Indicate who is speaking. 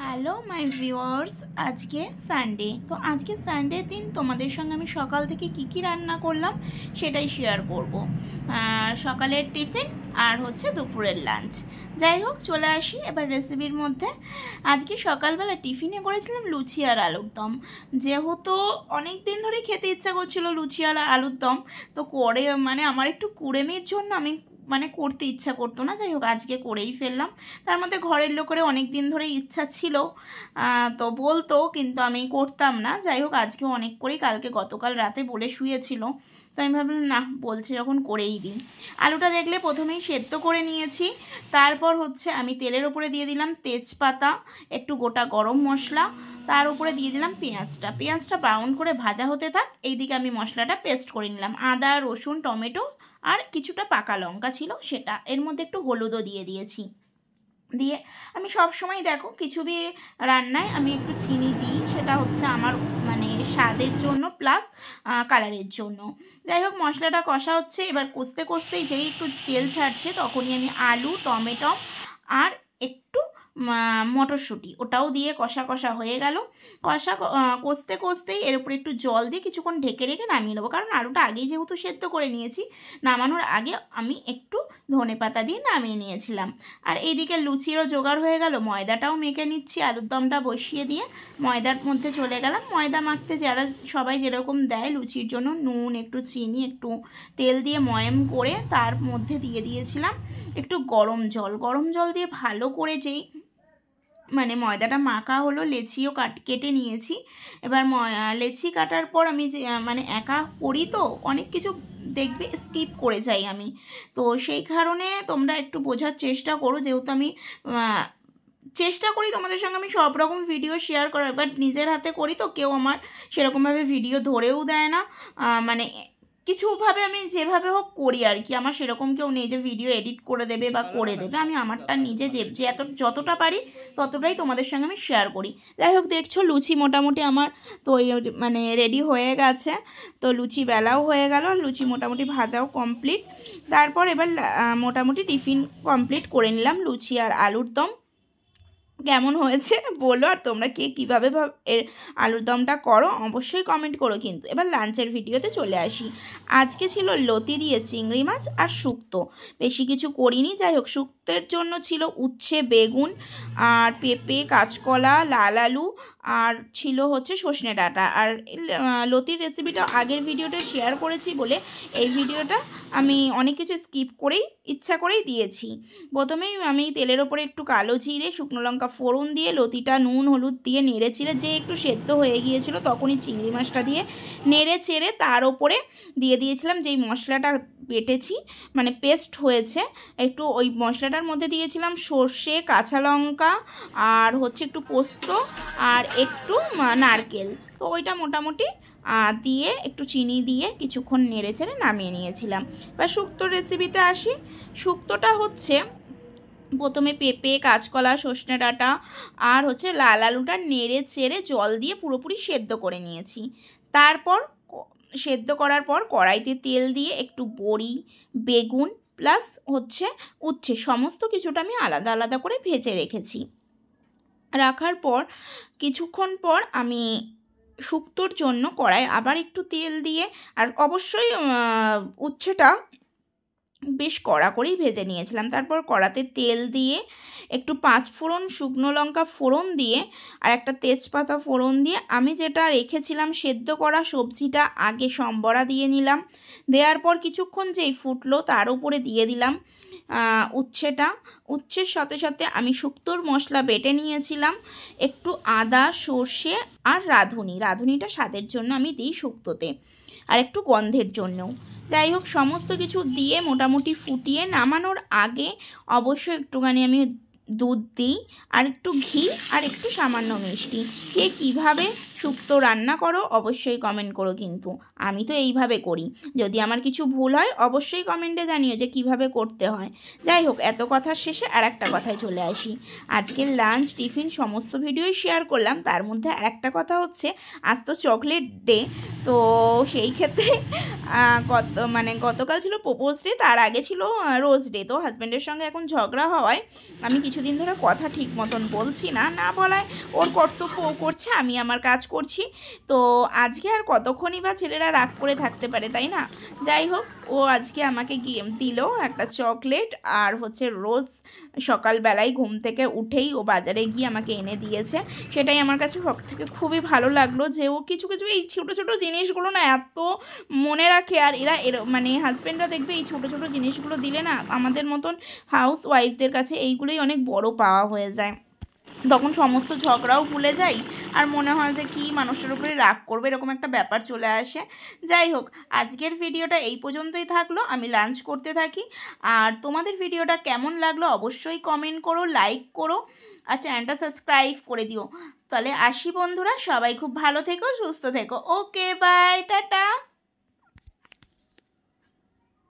Speaker 1: Hello my viewers, আজকে Sunday. তো আজকে সানডে দিন তোমাদের সঙ্গে আমি সকাল থেকে কি রান্না করলাম সেটাই শেয়ার করব। সকালের টিফিন আর হচ্ছে দুপুরের লাঞ্চ। যাই হোক, চলে আসি এবার রেসিপির মধ্যে। আজকে সকালবেলা টিফিনে করেছিলাম লুচি আর আলুর দম। যেহেতু অনেক দিন ধরে খেতে ইচ্ছা করছিল লুচি আর আলুর দম, তো করে আমার একটু কুড়েমির জন্য আমি করতে ইচ্ছা করতো না। যাই হোক, আজকে করেই ফেললাম। তার মধ্যে ঘরের লোকেরও অনেক দিন ধরে ইচ্ছা ছিল, তো বলতো, কিন্তু আমি করতাম না। যাই হোক, আজকে অনেক করেই গতকাল রাতে বলে শুয়েছিল, তো আমি ভাবলাম না, বলছে যখন করেই দিই। আলুটা দেখলে প্রথমেই সেদ্ধ করে নিয়েছি। তারপর হচ্ছে আমি তেলের ওপরে দিয়ে দিলাম তেজপাতা, একটু গোটা গরম মশলা, তার উপরে দিয়ে দিলাম পেঁয়াজটা ব্রাউন করে ভাজা হতে থাক। এইদিকে আমি মশলাটা পেস্ট করে নিলাম, আদা রসুন টমেটো আর কিছুটা পাকা লঙ্কা ছিল সেটা। এর মধ্যে একটু হলুদও দিয়ে দিয়েছি। দিয়ে আমি সব সময় দেখো কিছু বি রান্নায় আমি একটু চিনি দিই, সেটা হচ্ছে আমার স্বাদের জন্য প্লাস কালারের জন্য। যাই হোক, মশলাটা কষা হচ্ছে। এবার কষতে কষতেই যেই একটু তেল ছাড়ছে তখনই আমি আলু টমেটো আর একটু মটরশুঁটি ওটাও দিয়ে কষা কষা হয়ে গেল। কষতে কষতেই এর উপরে একটু জল দিয়ে কিছুক্ষণ ঢেকে রেখে নামিয়ে নেবো, কারণ আলুটা আগেই যেহেতু সেদ্ধ করে নিয়েছি। নামানোর আগে আমি একটু ধনেপাতা দিয়ে নামিয়ে নিয়েছিলাম। আর এইদিকে লুচিরও জোগাড় হয়ে গেল, ময়দাটাও মেখে নিচ্ছি। আলুর দমটা বসিয়ে দিয়ে ময়দার মধ্যে চলে গেলাম। ময়দা মাখতে সবাই যেরকম দেয় লুচির জন্য, নুন একটু চিনি একটু তেল দিয়ে ময়াম করে তার মধ্যে দিয়ে দিয়েছিলাম একটু গরম জল দিয়ে ভালো করে যেই ময়দাটা মাখা হলো, লেচিও কেটে নিয়েছি। এবার লেচি কাটার পর আমি যে একা করি তো অনেক কিছু দেখবে স্কিপ করে যাই আমি, তো সেই কারণে তোমরা একটু বোঝার চেষ্টা করো। যেহেতু আমি চেষ্টা করি তোমাদের সঙ্গে আমি সব রকম ভিডিও শেয়ার করার, বাট নিজের হাতে করি তো কেউ আমার সেরকমভাবে ভিডিও ধরেও দেয় না। কিছুভাবে আমি যেভাবে হোক করি আর কি, আমার সেরকম কেউ নেই যে ভিডিও এডিট করে দেবে বা করে দেবে। আমি আমারটা নিজে যে যতটা পারি ততটাই তোমাদের সঙ্গে আমি শেয়ার করি। যাই হোক, দেখছো লুচি মোটামুটি আমার তো রেডি হয়ে গেছে। তো লুচি বেলাও হয়ে গেল, লুচি মোটামুটি ভাজাও কমপ্লিট। তারপর এবার মোটামুটি টিফিন কমপ্লিট করে নিলাম লুচি আর আলুর দম। কেমন হয়েছে বলো, আর তোমরা কীভাবে এর আলুর দমটা করো অবশ্যই কমেন্ট করো। কিন্তু এবার লাঞ্চের ভিডিওতে চলে আসি। আজকে ছিল লতি দিয়ে চিংড়ি মাছ আর শুক্তো, বেশি কিছু করিনি। যাই হোক, শুক্তের জন্য ছিল উচ্ছে বেগুন আর পেঁপে কাঁচকলা লাল আলু আর ছিল হচ্ছে সজনে ডাঁটা। আর লতির রেসিপিটা আগের ভিডিওটা শেয়ার করেছি বলে এই ভিডিওটা আমি অনেক কিছু স্কিপ করেই ইচ্ছা করেই দিয়েছি। প্রথমেই আমি তেলের ওপরে একটু কালো জিরে শুকনো লঙ্কা ফোড়ন দিয়ে লতিটা নুন হলুদ দিয়ে নেড়ে চেড়ে যে একটু সেদ্ধ হয়ে গিয়েছিল তখনই চিংড়ি মাছটা দিয়ে নেড়ে চেড়ে তার ওপরে দিয়ে দিয়েছিলাম যেই মশলাটা বেটেছি পেস্ট হয়েছে, একটু ওই মশলাটার মধ্যে দিয়েছিলাম সর্ষে কাঁচা লঙ্কা আর হচ্ছে একটু পোস্ত আর একটু নারকেল। তো ওইটা মোটামুটি দিয়ে একটু চিনি দিয়ে কিছুক্ষণ নেড়ে চেড়ে নামিয়ে নিয়েছিলাম। এবার শুক্তোর রেসিপিতে আসি। শুক্তোটা হচ্ছে প্রথমে পেঁপে কাঁচকলা সজনে ডাঁটা আর হচ্ছে লাল আলুটা নেড়ে চেড়ে জল দিয়ে পুরোপুরি সেদ্ধ করে নিয়েছি। তারপর সেদ্ধ করার পর কড়াইতে তেল দিয়ে একটু বড়ি বেগুন প্লাস হচ্ছে উচ্ছে সমস্ত কিছুটা আমি আলাদা আলাদা করে ভেজে রেখেছি। রাখার পর কিছুক্ষণ পর আমি শুক্তোর জন্য কড়াই আবার একটু তেল দিয়ে, আর অবশ্যই উচ্ছেটা বেশ কড়া করেই ভেজে নিয়েছিলাম। তারপর কড়াতে তেল দিয়ে একটু পাঁচফোড়ন শুকনো লঙ্কা ফোড়ন দিয়ে আর একটা তেজপাতা ফোড়ন দিয়ে আমি যেটা রেখেছিলাম সেদ্ধ করা সবজিটা আগে সম্বরা দিয়ে নিলাম। দেওয়ার পর কিছুক্ষণ যেই ফুটলো তার উপরে দিয়ে দিলাম উচ্ছের সাথে সাথে আমি শুক্তোর মশলা বেটে নিয়েছিলাম, একটু আদা সর্ষে আর রাঁধুনিটা স্বাদের জন্য আমি দিই শুক্তোতে আর একটু গন্ধের জন্যও। যাই হোক, সমস্ত কিছু দিয়ে মোটামুটি ফুটিয়ে নামানোর আগে অবশ্যই একটুখানি আমি দুধ দিই আর একটু ঘি আর একটু সামান্য মিষ্টি। কে কীভাবে শুক্তো রান্না করো অবশ্যই কমেন্ট করো, কিন্তু আমি তো এইভাবে করি। যদি আমার কিছু ভুল হয় অবশ্যই কমেন্টে জানিও যে কিভাবে করতে হয়। যাই হোক, এত কথার শেষে আর একটা কথায় চলে আসি। আজকের লাঞ্চ টিফিন সমস্ত ভিডিওই শেয়ার করলাম, তার মধ্যে আর একটা কথা হচ্ছে আজ তো চকলেট ডে। তো সেই ক্ষেত্রে গতকাল ছিল প্রপোজ ডে, তার আগে ছিল রোজ ডে। তো হাজব্যান্ডের সঙ্গে এখন ঝগড়া হওয়ায় আমি কিছুদিন ধরে কথা ঠিক মতন বলছি না, না বলায় ওর কর্তব্য ও করছে, আমি আমার কাজ করছি। তো আজকে আর কতক্ষণই বা ছেলেরা রাগ করে থাকতে পারে, তাই না? যাই হোক, ও আজকে আমাকে গিয়ে দিল একটা চকলেট আর হচ্ছে রোজ। সকালবেলায় ঘুম থেকে উঠেই ও বাজারে গিয়ে আমাকে এনে দিয়েছে। সেটাই আমার কাছে সব থেকে খুবই ভালো লাগলো যে ও কিছু কিছু এই ছোটো ছোটো জিনিসগুলো না এত মনে রাখে। আর মানে হাজব্যান্ডরা দেখবে এই ছোটো ছোটো জিনিসগুলো দিলে না আমাদের মতন হাউস ওয়াইফদের কাছে এইগুলোই অনেক বড় পাওয়া হয়ে যায়। তখন সমস্ত ঝগড়াও ভুলে যাই, আর মনে হয় যে কি মানুষটার উপরে রাগ করবে, এরকম একটা ব্যাপার চলে আসে। যাই হোক, আজকের ভিডিওটা এই পর্যন্তই থাকলো, আমি লাঞ্চ করতে থাকি। আর তোমাদের ভিডিওটা কেমন লাগলো অবশ্যই কমেন্ট করো, লাইক করো, আর চ্যানেলটা সাবস্ক্রাইব করে দিও। তাহলে আসি বন্ধুরা, সবাই খুব ভালো থেকো, সুস্থ থেকো। ওকে, বাই, টাটা।